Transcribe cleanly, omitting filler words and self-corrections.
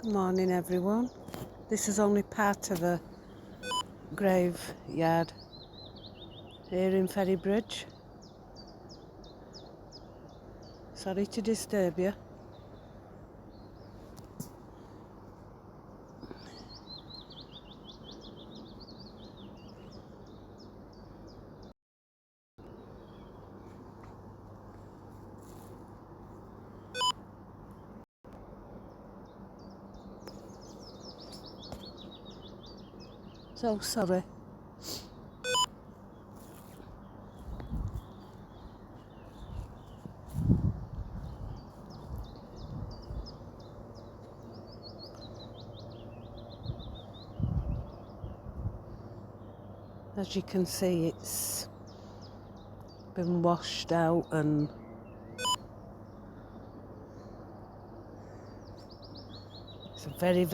Good morning, everyone. This is only part of a graveyard here in Ferrybridge. Sorry to disturb you. So sorry. As you can see, it's been washed out and it's a very